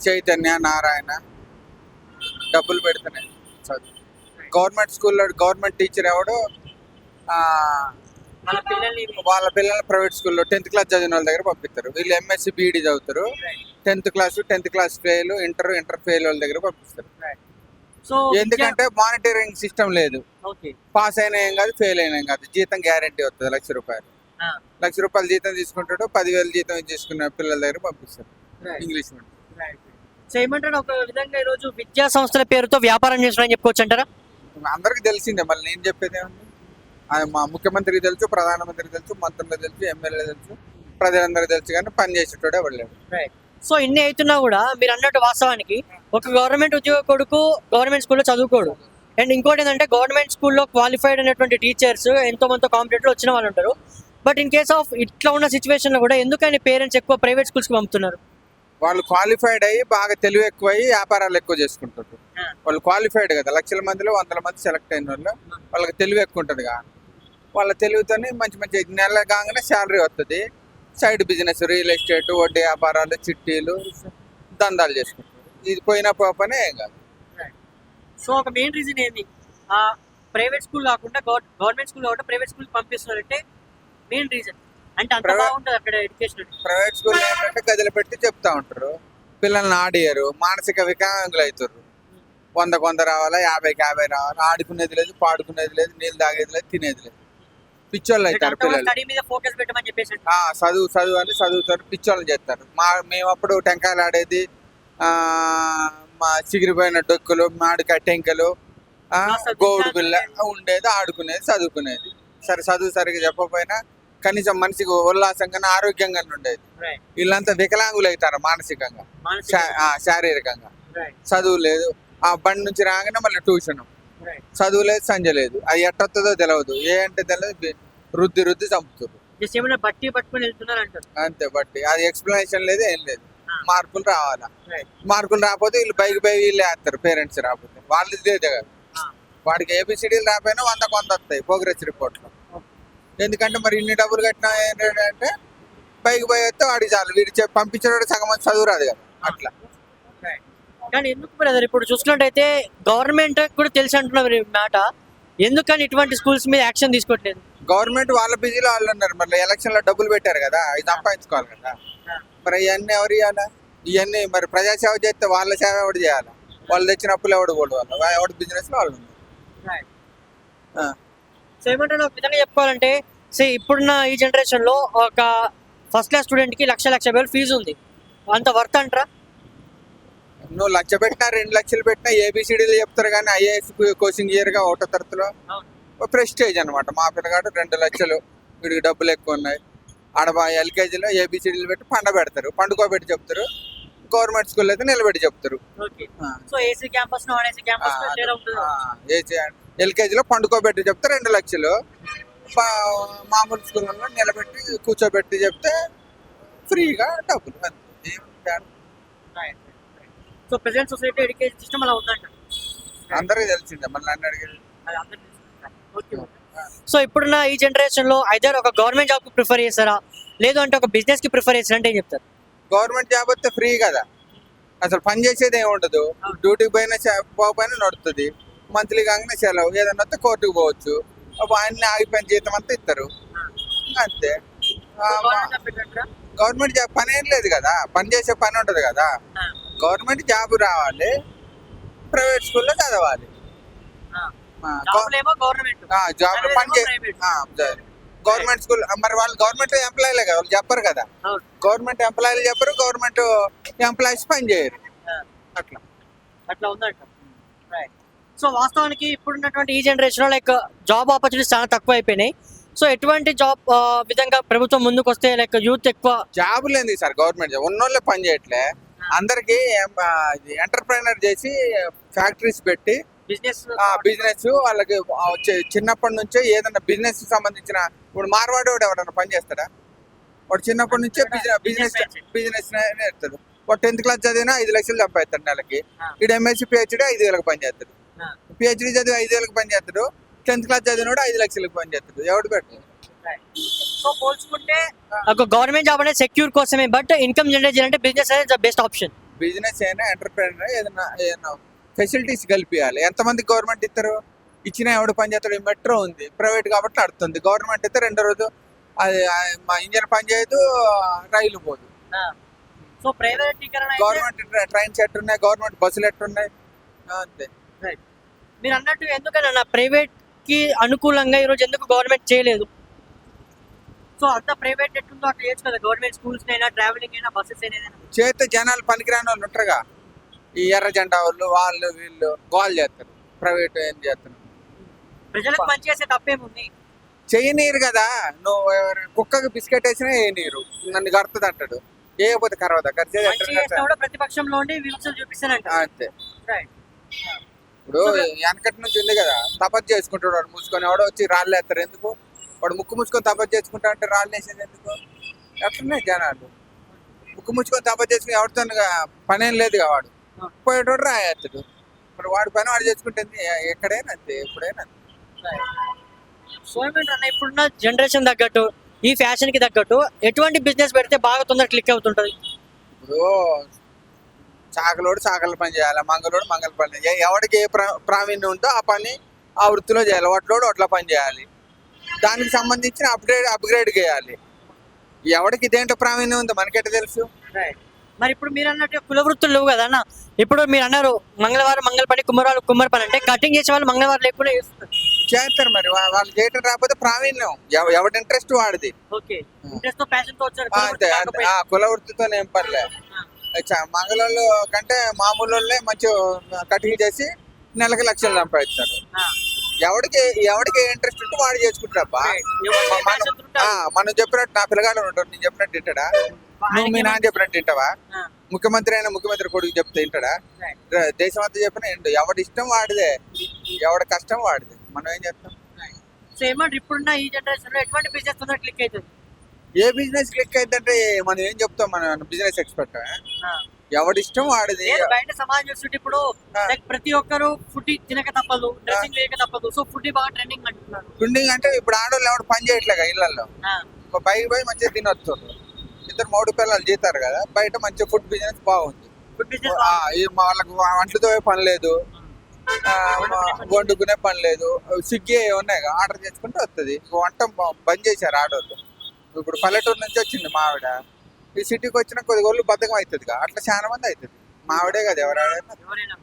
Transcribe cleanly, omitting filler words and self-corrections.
చైతన్య, నారాయణ డబ్బులు పెడుతున్నాయి చదువు. గవర్నమెంట్ స్కూల్లో గవర్నమెంట్ టీచర్ ఎవడు వాళ్ళ పిల్లల్ని వాళ్ళ పిల్లల్ని ప్రైవేట్ స్కూల్లో 10th క్లాస్ చదివిన వాళ్ళ దగ్గర పంపిస్తారు. వీళ్ళు ఎంఎస్సి బీఈడి చదువుతారు. 10th class fail, inter fail వాళ్ళ దగ్గర పంపిస్తారు. సో ఎందుకంటే మానిటరింగ్ సిస్టమ్ లేదు. ఓకే పాస్ అయినా ఏం కాదు, ఫెయిల్ అయినా ఏం కాదు. జీతం గ్యారంటీ వస్తుంది. ₹1,00,000 ₹1,00,000 జీతం తీసుకుంటాడు. 10,000 జీతం తీసుకున్న పిల్లల దగ్గర పంపిస్తారు ఇంగ్లీష్ మీడియం. సో ఏమంటారు, ఒక విధంగా ఈ రోజు విద్యా సంస్థల పేరుతో వ్యాపారం చేస్తున్నారని చెప్పుకోవచ్చు అంటారా? అందరికి తెలిసిందే, మళ్ళీ నేను చెప్పేది ఏముంది. మా ముఖ్యమంత్రికి తెలుసు, ప్రధానమంత్రికి తెలుసు, మంత్రులకు తెలుసు, ఎమ్మెల్యే తెలుసు, ప్రజలందరికీ తెలుసు, కానీ పని చేసేటోడే వెళ్ళాడు. సో ఇన్ని అవుతున్నా కూడా మీరు అన్నట్టు వాస్తవానికి ఒక గవర్నమెంట్ ఉద్యోగ కొడుకు గవర్నమెంట్ స్కూల్లో చదువుకోడు. అండ్ ఇంకోటి ఏంటంటే గవర్నమెంట్ స్కూల్లో క్వాలిఫైడ్ అయినటువంటి టీచర్స్ ఎంతో మంది కాంపిటేటివ్ వచ్చిన వాళ్ళు ఉంటారు. బట్ ఇన్ కేస్ ఆఫ్ ఇట్లా ఉన్న సిచ్యువేషన్ లో కూడా ఎందుకని పేరెంట్స్ ఎక్కువ ప్రైవేట్ స్కూల్స్ కి పంపుతున్నారు? వాళ్ళు క్వాలిఫైడ్ అయ్యి బాగా తెలివి ఎక్కువ అయ్యి వ్యాపారాలు ఎక్కువ చేసుకుంటారు. వాళ్ళు క్వాలిఫైడ్ కదా, లక్షల మందిలో 100 మంది సెలెక్ట్ అయిన వాళ్ళు, వాళ్ళకి తెలివి ఎక్కువ ఉంటుంది కదా. వాళ్ళ తెలివితోనే మంచి మంచి నెల కాగానే శాలరీ వస్తుంది. సైడ్ బిజినెస్, రియల్ ఎస్టేట్, వడ్డీ వ్యాపారాలు, చిట్టీలు, దందాలు చేసుకుంటారు. ఇది పోయినా పోపనే ఏం కాదు. సో ఒక మెయిన్ రీజన్ ఏంది, ఆ ప్రైవేట్ స్కూల్ కాకుండా గవర్నమెంట్ స్కూల్ కాకుండా ప్రైవేట్ స్కూల్ పంపిస్తున్నారంటే మెయిన్ రీజన్ అంటే అంత బాగుంటుంది అక్కడ ఎడ్యుకేషన్. ప్రైవేట్ స్కూల్ ఏంటంటే గదిలో పెట్టి చెప్తా ఉంటారు, పిల్లల్ని ఆడియరు, మానసిక వికలాంగులు అవుతారు. 100 రావాలా, 50 రావాలా, ఆడుకునేది లేదు, పాడుకునేది లేదు, నీళ్ళు తాగేది లేదు, తినేది లేదు. పిచ్చోళ్ళు అవుతారు పిల్లలు. స్టడీ మీద ఫోకస్ పెట్టమని చెప్పేసి చదువు అని చదువుతారు, పిచ్చోళ్ళు చేస్తారు. మేము అప్పుడు టెంకాయలు ఆడేది, మా చిగిరిపోయిన డొక్కులు, మామిడికాయ టెంకలు, గోవుడు బిల్ల ఉండేది, ఆడుకునేది, చదువుకునేది. సరే చదువు సరిగ్గా చెప్పకపోయినా కనీసం మనిషికి ఉల్లాసంగా ఆరోగ్యంగా ఉండేది. వీళ్ళంతా వికలాంగులు అవుతారు మానసికంగా, శారీరకంగా. చదువు లేదు, ఆ బండి నుంచి రాగానే మళ్ళీ ట్యూషన్, చదువు లేదు, సంజ లేదు. అది ఎట్టొస్తుందో తెలియదు, ఏ అంటే తెలియదు, రుద్ది చంపుతారు. బట్టి పట్టుకుని వెళ్తున్నారు అంటారు అంతే. బట్టి అది ఎక్స్ప్లెనేషన్ లేదు, ఏం లేదు. మార్కులు రావాలా, మార్కులు రాకపోతే వీళ్ళు బైక్ వీళ్ళు వేస్తారు. పేరెంట్స్ రాకపోతే వాళ్ళు ఇదే కదా. వాడికి ఏబిసిడీలు రాకపోయినా 100కు 100 వస్తాయి ప్రోగ్రెస్ రిపోర్ట్లో. ఎందుకంటే మరి ఇన్ని డబ్బులు కట్టినా ఏంటంటే బైక్ వస్తే వాడికి చాలు, వీడి పంపించేవాడు సగం మంది చదువు రాదు కదా. అట్లా కానీ ఎందుకు బ్రదర్ ఇప్పుడు చూసుకున్నట్టయితే గవర్నమెంట్ కూడా తెలిసి అంటున్నారు మాట, ఎందుకని ఇటువంటి స్కూల్స్ మీద యాక్షన్ తీసుకోవట్లేదు? గవర్నమెంట్ వాళ్ళ బిజీలో వాళ్ళు ఉన్నారు. మళ్ళీ ఎలక్షన్ లో డబ్బులు పెట్టారు కదా, అవి సంపాదించుకోవాలి కదా. మరి ఇవన్నీ ఎవరు ఇవ్వాలా? ఇవన్నీ మరి ప్రజాసేవ చేస్తే వాళ్ళ సేవ ఎవడు చేయాలి? వాళ్ళు తెచ్చిన అప్పులు ఎవడు పోడు, వాళ్ళు ఎవడు బిజినెస్ లో వాళ్ళు ఉన్నారు. సో ఏమంటారు, ఒక విధంగా చెప్పుకోవాలంటే ఇప్పుడున్న ఈ జనరేషన్ లో ఒక ఫస్ట్ క్లాస్ స్టూడెంట్ కి ₹1,00,000 ఫీజు ఉంది. అంత వర్త్ అంటారా? నువ్వు 1,00,000 పెట్టినా 2 లక్షలు పెట్టినా ఏబిసిడీలు చెప్తారు, కానీ ఐఏఎస్ కోచింగ్ ఇయర్ గా 1వ తరగతిలో ప్రెస్టేజ్ అనమాట. మా పిల్లగాడు 2 లక్షలు, వీడికి డబ్బులు ఎక్కువ ఉన్నాయి. ఆడ ఎల్కేజీలో ఏబిసిడీలు పెట్టి పండబెడతారు, పండుకోబెట్టి చెప్తారు. గవర్నమెంట్ స్కూల్ అయితే నిలబెట్టి చెప్తారు. ఎల్కేజీలో పండుకోబెట్టి చెప్తే 2 లక్షలు, మామూలు స్కూల్లో నిలబెట్టి కూర్చోబెట్టి చెప్తే ఫ్రీగా డబ్బులు. So present society education system అలా ఉందంట, అందరికీ తెలిసిందే. మళ్ళీ అన్ని అడిగేది. సో ఇప్పుడున్న ఈ జనరేషన్ లో ఐదర్ ఒక గవర్నమెంట్ జాబ్ కి ప్రిఫర్ చేస్తారా, లేదు అంటే ఒక బిజినెస్ కి ప్రిఫర్ చేస్తారా అంటే ఏం చెప్తారు? గవర్నమెంట్ జాబ్ వస్తే ఫ్రీ కదా, అసలు పని చేసేది ఏమి ఉండదు. డ్యూటీకి పోయినా నడుస్తుంది. మంత్లీ కాగానే సెలవు, ఏదన్నా వస్తే కోర్టుకు పోవచ్చు. అన్ని ఆగిపోయిన జీతం అంతా ఇస్తారు, అంతే. గవర్నమెంట్ జాబ్ పని ఏం లేదు కదా, పని చేసే పని ఉంటుంది కదా. గవర్నమెంట్ జాబ్ రావాలి, ప్రైవేట్ స్కూల్లో చదవాలి. జాబ్ పని గవర్నమెంట్ స్కూల్ మరి వాళ్ళు గవర్నమెంట్ ఎంప్లాయీలే కదా, వాళ్ళు చెప్పరు కదా. గవర్నమెంట్ ఎంప్లాయీలు చెప్పరు, గవర్నమెంట్ ఎంప్లాయీస్ పని చేయరు. అట్లా ఉందంట. సో వాస్తవానికి ఇప్పుడున్నటువంటి ఈ జనరేషన్ లో లైక్ జాబ్ ఆపర్చునిటీస్ చాలా తక్కువ అయిపోయినాయి. సో ఎటువంటి జాబ్ విధంగా ప్రభుత్వం ముందుకు వస్తే లైక్ యూత్ ఎక్కువ జాబ్ లేదు సార్. గవర్నమెంట్ జాబ్ ఉన్నోళ్ళే పని చేయట్లే. అందరికి ఎంటర్ప్రైనర్ చేసి ఫ్యాక్టరీస్ పెట్టి బిజినెస్ వాళ్ళకి చిన్నప్పటి నుంచే ఏదన్నా బిజినెస్ సంబంధించిన, ఇప్పుడు మార్వాడి వాడు ఎవడన్నా పని చేస్తాడా? వాడు చిన్నప్పటి నుంచే బిజినెస్ నేర్తాడు. వాడు 10th క్లాస్ చదివినా 5 లక్షలు సంపాదిస్తాడు నెలకి. ఇటు ఎంఎస్సీ పిహెచ్డీ 5,000కి పని చేస్తాడు. పిహెచ్డీ చదివి 5,000కి పని చేస్తాడు. 10th క్లాస్ చదివినాడు 5 లక్షలకు పని చేస్తాడు. ఎవడు పెట్టాడు? సో పోల్చుకుంటే ఒక గవర్నమెంట్ జాబ్ అనేది సెక్యూర్ కోసమే, బట్ ఇన్కమ్ జనరేట్ చేయాలంటే బిజినెస్ అనేది ద బెస్ట్ ఆప్షన్. బిజినెస్ అయినా ఎంటర్ప్రైనర్ ఏదైనా ఫెసిలిటీస్ కల్పించాలి. ఎంతమంది గవర్నమెంట్ ఇస్తారు? ఇచ్చిన ఎవడు పని చేస్తాడు? మెట్రో ఉంది, ప్రైవేట్ కాబట్టి నడుతుంది. గవర్నమెంట్ అయితే రెండో రోజు అది మా ఇంజన్ పని చేయదు, రైలు పోదు. సో ప్రైవేటీకరణ గవర్నమెంట్ ట్రైన్ సెట్ ఉన్నాయి, గవర్నమెంట్ బస్సులు ఎట్టున్నాయి, అంతే. మీరు అన్నట్టు ఎందుకన్నా ప్రైవేట్ కి అనుకూలంగా ఈరోజు ఎందుకు గవర్నమెంట్ చేయలేదు? సో అంత ప్రైవేట్ ఎట్లుందో అట్లా చేయొచ్చు కదా, గవర్నమెంట్ స్కూల్స్ అయినా, ట్రావెలింగ్ అయినా, బస్సెస్ అయినా. చేస్తే జనాలు పనికిరాని వాళ్ళు ఉంటారుగా, ఈ ఎర్ర జెండా వాళ్ళు వీళ్ళు గోల్ చేస్తారు. ప్రైవేట్ ఏం చేస్తారు? ప్రజలకు మంచి చేసే తప్పేముంది? చేయనీరు కదా. నువ్వు కుక్కకి బిస్కెట్ వేసినా వేయనీరు, నన్ను కడుతుంది అంటాడు. వేయకపోతే కరవదా? మంచి చేసినా కూడా ప్రతిపక్షంలో ఉండి విమర్శలు చూపిస్తానంట. అంతే. ఇప్పుడు వెనకటి నుంచి ఉంది కదా, తపస్సు చేసుకుంటాడు వాడు మూసుకొని. ఎవడో వచ్చి రాళ్ళు వేస్తారు ఎందుకు? వాడు ముక్కు ముచ్చుకొని తపస్సు చేసుకుంటా అంటే రాళ్ళు వేసేది ఎందుకు? అట్లనే జనాలు ముక్కు ముచ్చుకొని తపస్సు చేసుకుని ఎవరితో పనేం లేదుగా, వాడు పోయేటోడు రాయేస్తాడు. మరి వాడి పని వాడు చేసుకుంటుంది. ఎక్కడైనా అంతే, ఎప్పుడైనా అంతే. గవర్నమెంట్ అన్న ఇప్పుడున్న జనరేషన్ తగ్గట్టు, ఈ ఫ్యాషన్ కి తగ్గట్టు ఎటువంటి బిజినెస్ పెడితే బాగా తొందరగా క్లిక్ అవుతుంటది? ఇప్పుడు చాకలోడు చాకల పని చేయాలి, మంగళోడు మంగళ పని చేయాలి. ఎవరికి ఏ ప్రావీణ్యం ఉందో ఆ పని ఆ వృత్తిలో చేయాలి. వడ్లోడు అట్లా పని చేయాలి. దానికి సంబంధించిన అప్గ్రేడ్ చేయాలి. ఎవరికి దేంట్లో ప్రావీణ్యం ఉందో మనకెట్ట తెలుసు? మరి ఇప్పుడు మీరు అన్నట్టు కుల వృత్తులు లేవు కదా అన్న. ఇప్పుడు మీరు అన్నారు మంగళవారం మంగళ పని, కుమ్మరి పని అంటే కటింగ్ చేసే వాళ్ళు మంగళవారం లేకుండా చేస్తారు. మరి వాళ్ళు చేయటం రాకపోతే ప్రావీణ్యం ఎవరి ఇంట్రెస్ట్ వాడిది. అంతే అంతే. కుల వృత్తితో ఏం పర్లే. మంగళోళ్ళు కంటే మామూలు వాళ్ళే మంచి కటింగ్ చేసి నెలకి లక్షలు సంపాదిస్తారు. ఎవడికి ఇంట్రెస్ట్ ఉంటే వాడు చేసుకుంటాడబ్బా. మనం చెప్పినట్టు నా పిల్లగాడు ఉంటాడు, నేను చెప్పినట్టు తింటాడా? నువ్వు మీ నాన్న చెప్పినట్టు తింటావా? ముఖ్యమంత్రి అయినా ముఖ్యమంత్రి కొడుకు చెప్తే తింటాడా? దేశం అంతా చెప్పిన ఏంటో, ఎవడి ఇష్టం వాడిదే, ఎవడి కష్టం వాడిదే. మనం ఏం చేస్తాం? సో ఏమంటారు ఇప్పుడున్న ఈ జనరేషన్ లో ఎటువంటి బిజినెస్ తొందరగా క్లిక్ అవుతుంది? ఏ బిజినెస్ క్లిక్ అయిందంటే మనం ఏం చెప్తాం? మన బిజినెస్ ఎక్స్పర్ట్. ఎవడి ఇష్టం వాడిది. బయట సమాజం చూస్తుంటే ఇప్పుడు ప్రతి ఒక్కరు ఫుడ్ తినక తప్పదు, డ్రెస్సింగ్ వేయక తప్పదు. సో ఫుడ్ బాగా ట్రెండింగ్ అంటున్నారు. ట్రెండింగ్ అంటే ఇప్పుడు ఆడవాళ్ళు ఎవడు పని చేయట్లేగా ఇళ్లలో. బయట పోయి మంచిగా తినొచ్చు. ఇద్దరు 3 పిల్లలు జీతారు కదా, బయట మంచి ఫుడ్ బిజినెస్ బాగుంది. వాళ్ళకి వంటలతో పని లేదు, వండుకునే పని లేదు. స్విగ్గీ ఉన్నాయి, ఆర్డర్ చేసుకుంటే వస్తుంది. వంట బంద్ చేశారు ఆడవాళ్ళు. ఇప్పుడు పల్లెటూరు నుంచి వచ్చింది మావిడ, ఈ సిటీకి వచ్చిన కొద్ది ఒళ్ళు బద్ధకం అవుతుంది. అట్లా చాలా మంది అవుతుంది. మావిడే కదా ఎవరైనా.